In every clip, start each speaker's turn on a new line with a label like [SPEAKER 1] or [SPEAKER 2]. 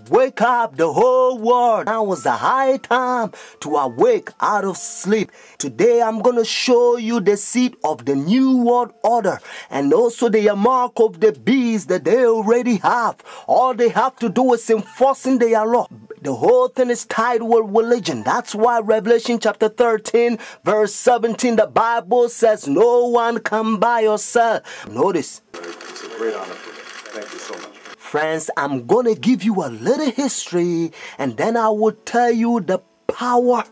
[SPEAKER 1] wake up the whole world. Now is the high time to awake out of sleep. Today I'm going to show you the seed of the new world order and also the mark of the beast that they already have. All they have to do is enforcing their law. The whole thing is tied with religion. That's why Revelation chapter 13 verse 17, the Bible says no one can buy or sell. Notice.
[SPEAKER 2] It's a great honor for me. Thank you so much.
[SPEAKER 1] Friends, I'm going to give you a little history and then I will tell you the power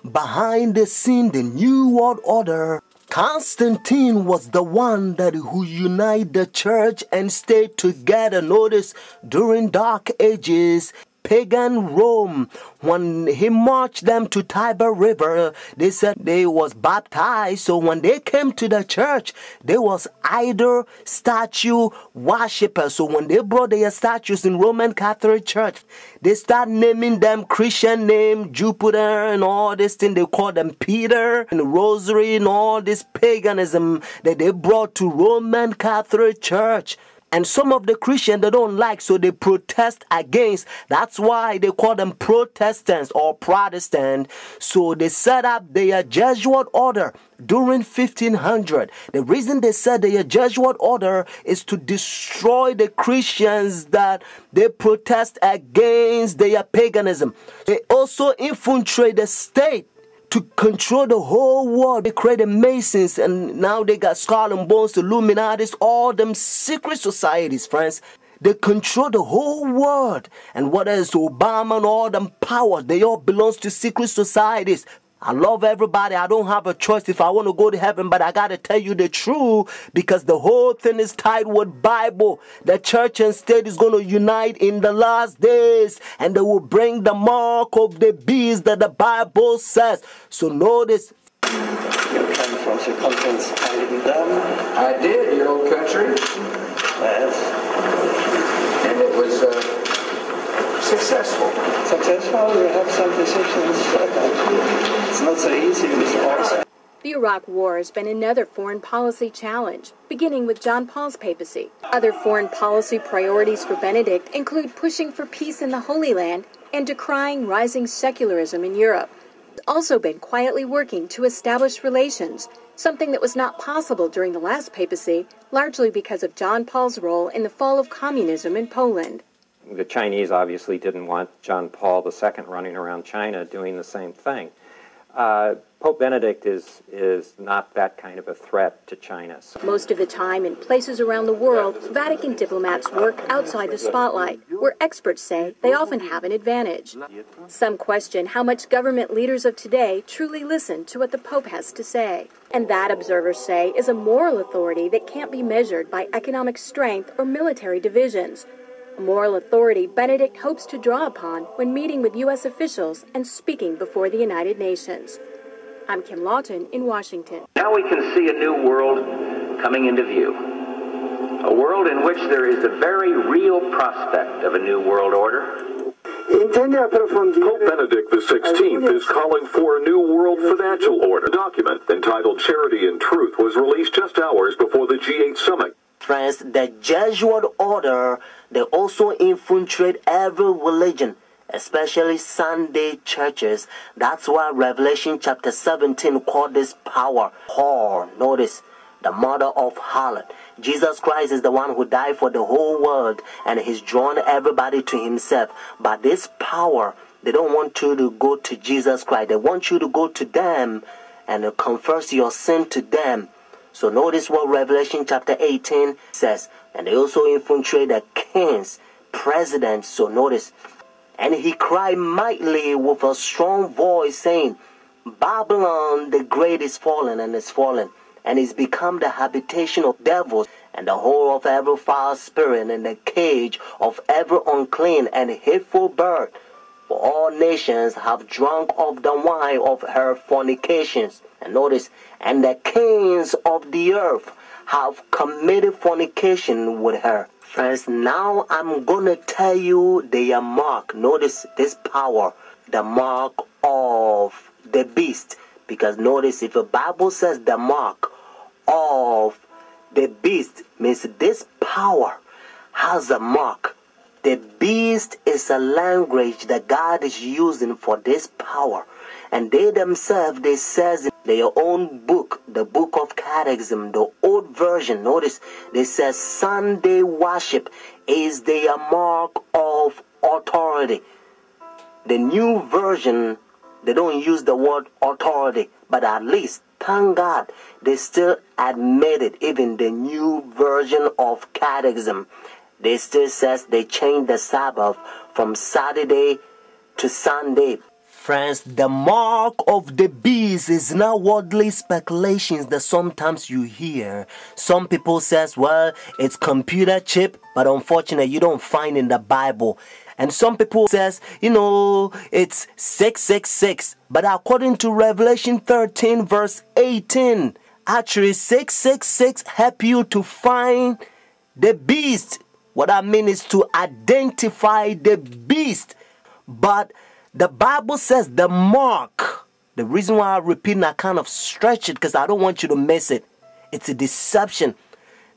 [SPEAKER 1] behind the scene, the new world order. Constantine was the one who united the church and stayed together. Notice, during dark ages, pagan Rome, when he marched them to Tiber River, they said they was baptized. So when they came to the church, they was idol statue worshippers. So when they brought their statues in Roman Catholic Church, they start naming them Christian name, Jupiter and all this thing. They call them Peter and Rosary and all this paganism that they brought to Roman Catholic Church. And some of the Christians they don't like, so they protest against. That's why they call them Protestants or Protestant. So they set up their Jesuit order during 1500. The reason they set their Jesuit order is to destroy the Christians that they protest against their paganism. They also infiltrate the state to control the whole world. They created Masons and now they got Skull and Bones, Illuminatis, all them secret societies, friends. They control the whole world. And what is Obama and all them powers, they all belongs to secret societies. I love everybody. I don't have a choice if I want to go to heaven, but I got to tell you the truth because the whole thing is tied with Bible. The church and state is going to unite in the last days and they will bring the mark of the beast that the Bible says. So notice.
[SPEAKER 3] You came from circumference Heiligendamm.
[SPEAKER 4] I did, your old country.
[SPEAKER 3] Yes.
[SPEAKER 4] And it was successful.
[SPEAKER 3] Successful, we have some decisions. It's not so easy in this policy.
[SPEAKER 5] The Iraq War has been another foreign policy challenge, beginning with John Paul's papacy. Other foreign policy priorities for Benedict include pushing for peace in the Holy Land and decrying rising secularism in Europe. He's also been quietly working to establish relations, something that was not possible during the last papacy, largely because of John Paul's role in the fall of communism in Poland.
[SPEAKER 6] The Chinese obviously didn't want John Paul II running around China doing the same thing. Pope Benedict is not that kind of a threat to China.
[SPEAKER 5] Most of the time, in places around the world, Vatican diplomats work outside the spotlight, where experts say they often have an advantage. Some question how much government leaders of today truly listen to what the Pope has to say. And that, observers say, is a moral authority that can't be measured by economic strength or military divisions. A moral authority Benedict hopes to draw upon when meeting with U.S. officials and speaking before the United Nations. I'm Kim Lawton in Washington.
[SPEAKER 7] Now we can see a new world coming into view. A world in which there is a very real prospect of a new world order.
[SPEAKER 8] Pope Benedict XVI is calling for a new world financial order. A document entitled Charity and Truth was released just hours before the G8 summit.
[SPEAKER 1] Friends, the Jesuit order, they also infiltrate every religion, especially Sunday churches. That's why Revelation chapter 17 called this power whore. Notice, the mother of harlot. Jesus Christ is the one who died for the whole world and he's drawn everybody to himself. But this power, they don't want you to go to Jesus Christ. They want you to go to them and confess your sin to them. So notice what Revelation chapter 18 says. And they also infiltrate the kings, presidents. So notice. And he cried mightily with a strong voice, saying, Babylon the great is fallen and is fallen, and is become the habitation of devils, and the whore of every foul spirit, and the cage of every unclean and hateful bird. For all nations have drunk of the wine of her fornications. And notice, and the kings of the earth have committed fornication with her. Friends, now I'm going to tell you their mark. Notice this power, the mark of the beast. Because notice, if the Bible says the mark of the beast, means this power has a mark. The beast is a language that God is using for this power. And they themselves, they says in their own book, the book of Catechism, the old version, notice, they says Sunday worship is their mark of authority. The new version, they don't use the word authority, but at least, thank God, they still admit it. Even the new version of Catechism, they still says they changed the Sabbath from Saturday to Sunday. Friends, the mark of the beast is not worldly speculations that sometimes you hear. Some people says, well, it's computer chip, but unfortunately you don't find in the Bible. And some people says, it's 666. But according to Revelation 13 verse 18, actually 666 help you to find the beast. What I mean is to identify the beast. But the Bible says the mark. The reason why I repeat and I kind of stretch it because I don't want you to miss it. It's a deception.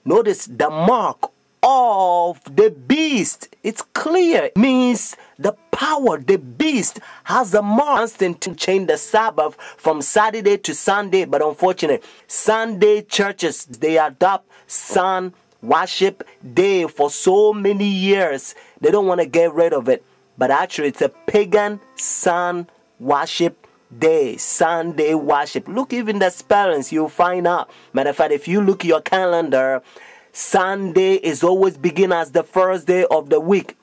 [SPEAKER 1] Notice the mark of the beast. It's clear. It means the power, the beast has a mark to change the Sabbath from Saturday to Sunday. But unfortunately, Sunday churches, they adopt sun worship day for so many years. They don't want to get rid of it. But actually, it's a pagan sun worship day, Sunday worship. Look, even the spellings, you'll find out. Matter of fact, if you look at your calendar, Sunday is always begin as the first day of the week.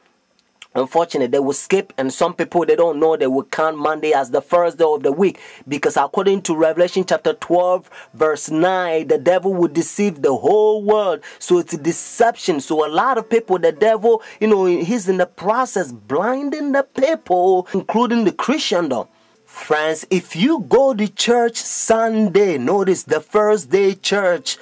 [SPEAKER 1] Unfortunately, they will skip, and some people, they don't know, they will count Monday as the first day of the week. Because according to Revelation chapter 12, verse 9, the devil will deceive the whole world. So it's a deception. So a lot of people, the devil, he's in the process blinding the people, including the Christendom. Friends, if you go to church Sunday, notice the first day church,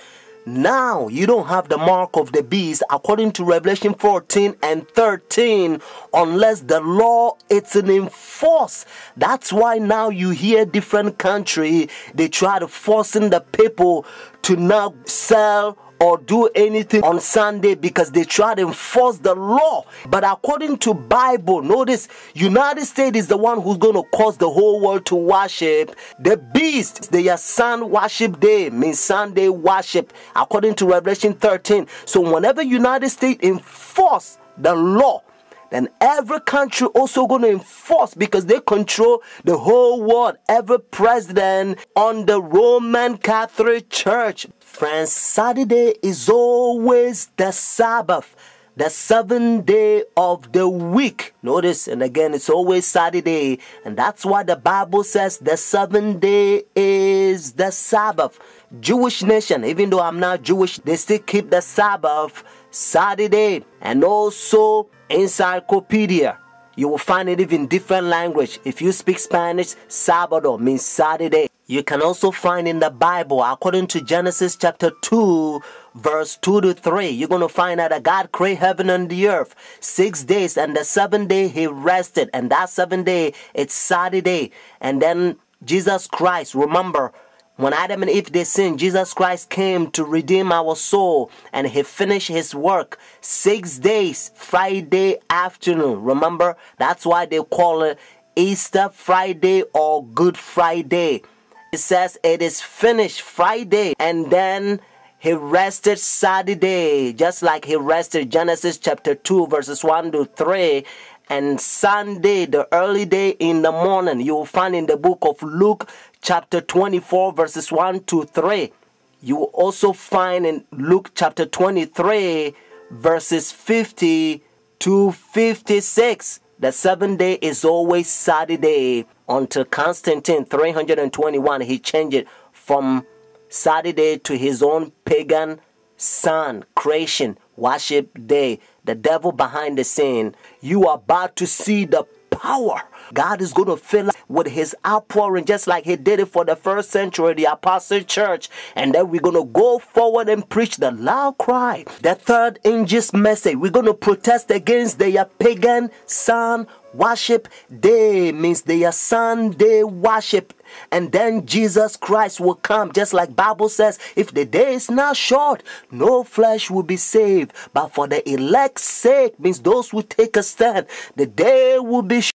[SPEAKER 1] now you don't have the mark of the beast according to Revelation 14 and 13 unless the law is enforced. That's why now you hear different country, they try to forcing the people to not sell or do anything on Sunday because they try to enforce the law. But according to Bible, notice United States is the one who's going to cause the whole world to worship the beast. Their sun worship day means Sunday worship according to Revelation 13. So whenever United States enforce the law, then every country also going to enforce because they control the whole world. Every president on the Roman Catholic Church. Friends, Saturday is always the Sabbath, the 7th day of the week. Notice, and again, it's always Saturday. And that's why the Bible says the 7th day is the Sabbath. Jewish nation, even though I'm not Jewish, they still keep the Sabbath Saturday. And also encyclopedia, you will find it even different language. If you speak Spanish, Sábado means Saturday. You can also find in the Bible, according to Genesis chapter 2, verse 2 to 3, you're going to find out that God created heaven and the earth 6 days, and the 7th day he rested, and that 7th day it's Saturday. And then Jesus Christ, remember, when Adam and Eve they sinned, Jesus Christ came to redeem our soul, and he finished his work 6 days, Friday afternoon. Remember, that's why they call it Easter Friday or Good Friday. It says it is finished Friday, and then he rested Saturday, just like he rested Genesis chapter 2 verses 1 to 3. And Sunday, the early day in the morning, you will find in the book of Luke chapter 24 verses 1 to 3. You will also find in Luke chapter 23 verses 50 to 56. The 7th day is always Saturday until Constantine 321. He changed it from Saturday to his own pagan sun creation worship day. The devil behind the scene. You are about to see the power God is going to fill us with his outpouring, just like he did it for the first century, the apostle church. And then we're going to go forward and preach the loud cry. The third angel's message, we're going to protest against their pagan sun worship day, means their Sunday worship. And then Jesus Christ will come, just like Bible says, if the day is not short, no flesh will be saved. But for the elect's sake, means those who take a stand, the day will be short.